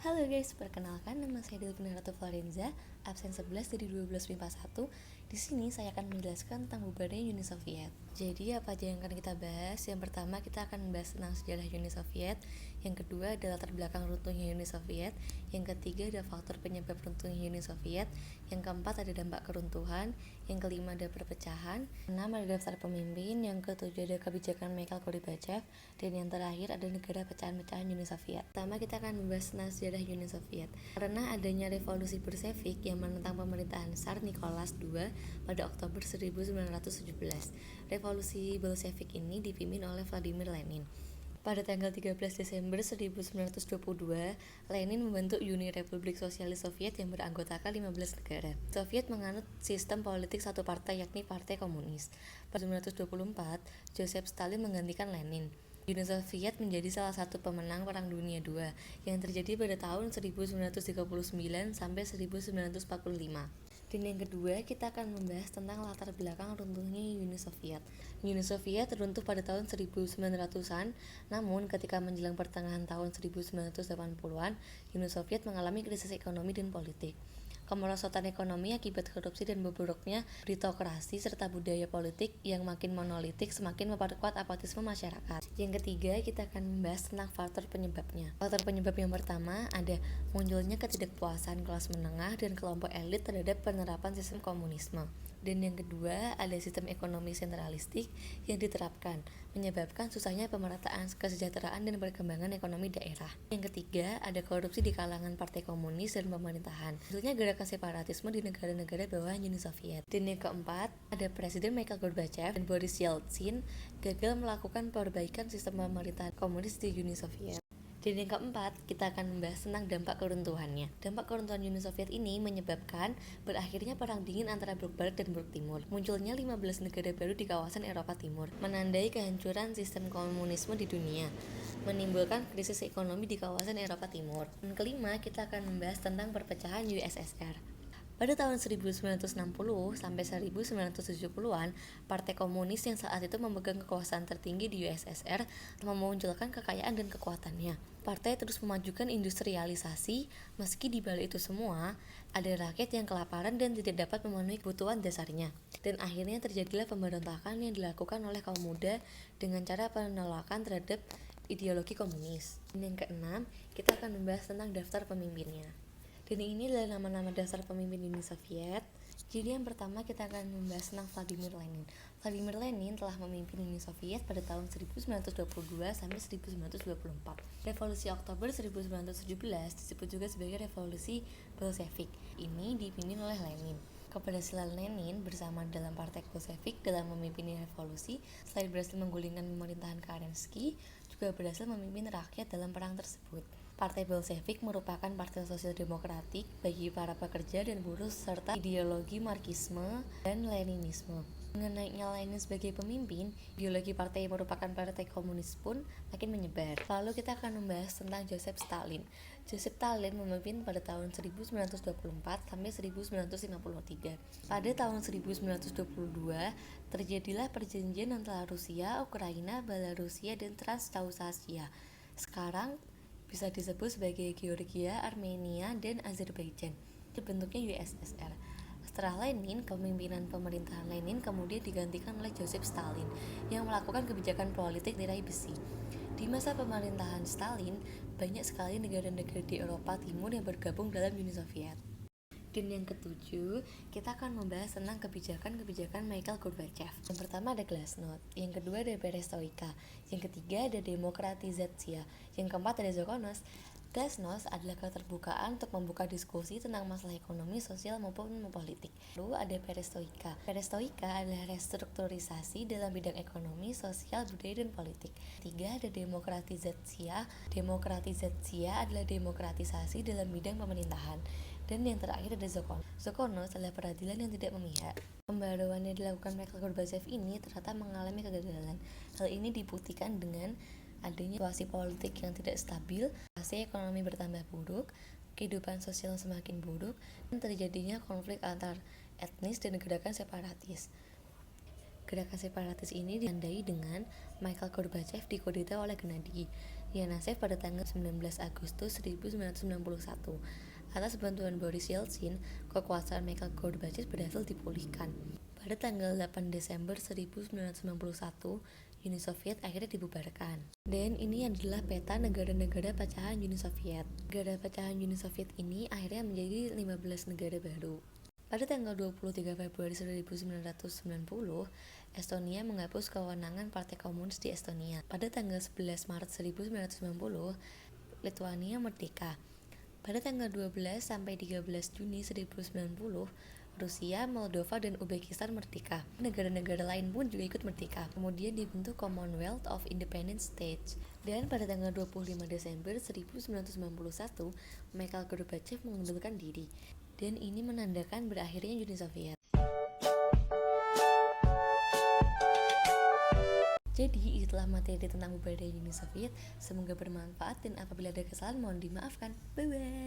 Halo guys, perkenalkan nama saya Delvina Ratu Florenza, absen 11 dari 12 MIPA 1. Di sini saya akan menjelaskan tentang bubarnya Uni Soviet. Jadi apa aja yang akan kita bahas? Yang pertama kita akan membahas tentang sejarah Uni Soviet. Yang kedua adalah latar belakang runtuhnya Uni Soviet. Yang ketiga ada faktor penyebab runtuhnya Uni Soviet. Yang keempat ada dampak keruntuhan. Yang kelima ada perpecahan. Enam ada daftar pemimpin. Yang ketujuh ada kebijakan Mikhail Gorbachev. Dan yang terakhir ada negara pecahan-pecahan Uni Soviet. Pertama kita akan membahas tentang sejarah Uni Soviet. Karena adanya revolusi Bolshevik yang menentang pemerintahan Tsar Nicholas II pada Oktober 1917. Revolusi Bolshevik ini dipimpin oleh Vladimir Lenin. Pada tanggal 13 Desember 1922, Lenin membentuk Uni Republik Sosialis Soviet yang beranggotakan 15 negara. Soviet menganut sistem politik satu partai, yakni Partai Komunis. Pada 1924, Joseph Stalin menggantikan Lenin. Uni Soviet menjadi salah satu pemenang Perang Dunia II yang terjadi pada tahun 1939 sampai 1945. Dan yang kedua, kita akan membahas tentang latar belakang runtuhnya Uni Soviet. Uni Soviet runtuh pada tahun 1900-an, namun ketika menjelang pertengahan tahun 1980-an, Uni Soviet mengalami krisis ekonomi dan politik. Kemerosotan ekonomi akibat korupsi dan bobroknya meritokrasi serta budaya politik yang makin monolitik semakin memperkuat apatisme masyarakat. Yang ketiga, kita akan membahas tentang faktor penyebabnya. Faktor penyebab yang pertama ada munculnya ketidakpuasan kelas menengah dan kelompok elit terhadap penerapan sistem komunisme. Dan yang kedua, ada sistem ekonomi sentralistik yang diterapkan, menyebabkan susahnya pemerataan kesejahteraan dan perkembangan ekonomi daerah. Yang ketiga, ada korupsi di kalangan partai komunis dan pemerintahan. Hasilnya gerakan separatisme di negara-negara bawah Uni Soviet. Dan yang keempat, ada Presiden Mikhail Gorbachev dan Boris Yeltsin gagal melakukan perbaikan sistem pemerintahan komunis di Uni Soviet. Dan yang keempat, kita akan membahas tentang dampak keruntuhannya. Dampak keruntuhan Uni Soviet ini menyebabkan berakhirnya perang dingin antara blok barat dan blok timur. Munculnya 15 negara baru di kawasan Eropa Timur, menandai kehancuran sistem komunisme di dunia, menimbulkan krisis ekonomi di kawasan Eropa Timur. Dan kelima, kita akan membahas tentang perpecahan USSR. Pada tahun 1960 sampai 1970-an, Partai Komunis yang saat itu memegang kekuasaan tertinggi di USSR memunculkan kekayaan dan kekuatannya. Partai terus memajukan industrialisasi, meski di balik itu semua, ada rakyat yang kelaparan dan tidak dapat memenuhi kebutuhan dasarnya. Dan akhirnya terjadilah pemberontakan yang dilakukan oleh kaum muda dengan cara penolakan terhadap ideologi komunis. Dan yang keenam, kita akan membahas tentang daftar pemimpinnya. Dan ini adalah nama-nama dasar pemimpin Uni Soviet. Jadi yang pertama kita akan membahas tentang Vladimir Lenin. Vladimir Lenin telah memimpin Uni Soviet pada tahun 1922 sampai 1924. Revolusi Oktober 1917 disebut juga sebagai Revolusi Bolshevik. Ini dipimpin oleh Lenin. Keberhasilan Lenin bersama dalam Partai Bolshevik dalam memimpin revolusi, selain berhasil menggulingkan pemerintahan Kerensky, juga berhasil memimpin rakyat dalam perang tersebut. Partai Bolshevik merupakan partai sosial demokratik bagi para pekerja dan buruh serta ideologi Marxisme dan Leninisme. Dengan naiknya Lenin sebagai pemimpin, ideologi partai yang merupakan partai komunis pun makin menyebar. Lalu kita akan membahas tentang Joseph Stalin. Joseph Stalin memimpin pada tahun 1924 sampai 1953. Pada tahun 1922, terjadilah perjanjian antara Rusia, Ukraina, Belarusia, dan Transcaucasia. Sekarang bisa disebut sebagai Georgia, Armenia, dan Azerbaijan. Bentuknya USSR. Setelah Lenin, kepemimpinan pemerintahan Lenin kemudian digantikan oleh Joseph Stalin yang melakukan kebijakan politik tirai besi. Di masa pemerintahan Stalin, banyak sekali negara-negara di Eropa Timur yang bergabung dalam Uni Soviet. Dan yang ketujuh, kita akan membahas tentang kebijakan Mikhail Gorbachev. Yang pertama ada Glasnost, yang kedua ada Perestroika, yang ketiga ada demokratisasi, yang keempat ada Zakharov. Glasnost adalah keterbukaan untuk membuka diskusi tentang masalah ekonomi, sosial maupun politik. Lalu ada Perestroika. Perestroika adalah restrukturisasi dalam bidang ekonomi, sosial, budaya, dan politik. Tiga ada demokratisasi. Demokratisasi adalah demokratisasi dalam bidang pemerintahan. Dan yang terakhir ada Zakharov. Zakharov adalah peradilan yang tidak memihak. Pembaruan yang dilakukan Mikhail Gorbachev ini ternyata mengalami kegagalan. Hal ini dibuktikan dengan adanya situasi politik yang tidak stabil, situasi ekonomi bertambah buruk, kehidupan sosial semakin buruk, dan terjadinya konflik antar etnis dan gerakan separatis. Gerakan separatis ini ditandai dengan Mikhail Gorbachev dikudeta oleh Gennady Yanasev pada tanggal 19 Agustus 1991. Atas bantuan Boris Yeltsin, kekuasaan Mikhail Gorbachev berhasil dipulihkan. Pada tanggal 8 Desember 1991, Uni Soviet akhirnya dibubarkan. Dan ini adalah peta negara-negara pecahan Uni Soviet. Negara pecahan Uni Soviet ini akhirnya menjadi 15 negara baru. Pada tanggal 23 Februari 1990, Estonia menghapus kewenangan Partai Komunis di Estonia. Pada tanggal 11 Maret 1990, Lithuania merdeka. Pada tanggal 12 sampai 13 Juni 1990, Rusia, Moldova, dan Uzbekistan merdeka. Negara-negara lain pun juga ikut merdeka. Kemudian dibentuk Commonwealth of Independent States. Dan pada tanggal 25 Desember 1991, Mikhail Gorbachev mengundurkan diri. Dan ini menandakan berakhirnya Uni Soviet. Jadi itulah materi tentang bubarnya Uni Soviet. Semoga bermanfaat dan apabila ada kesalahan mohon dimaafkan. Bye bye.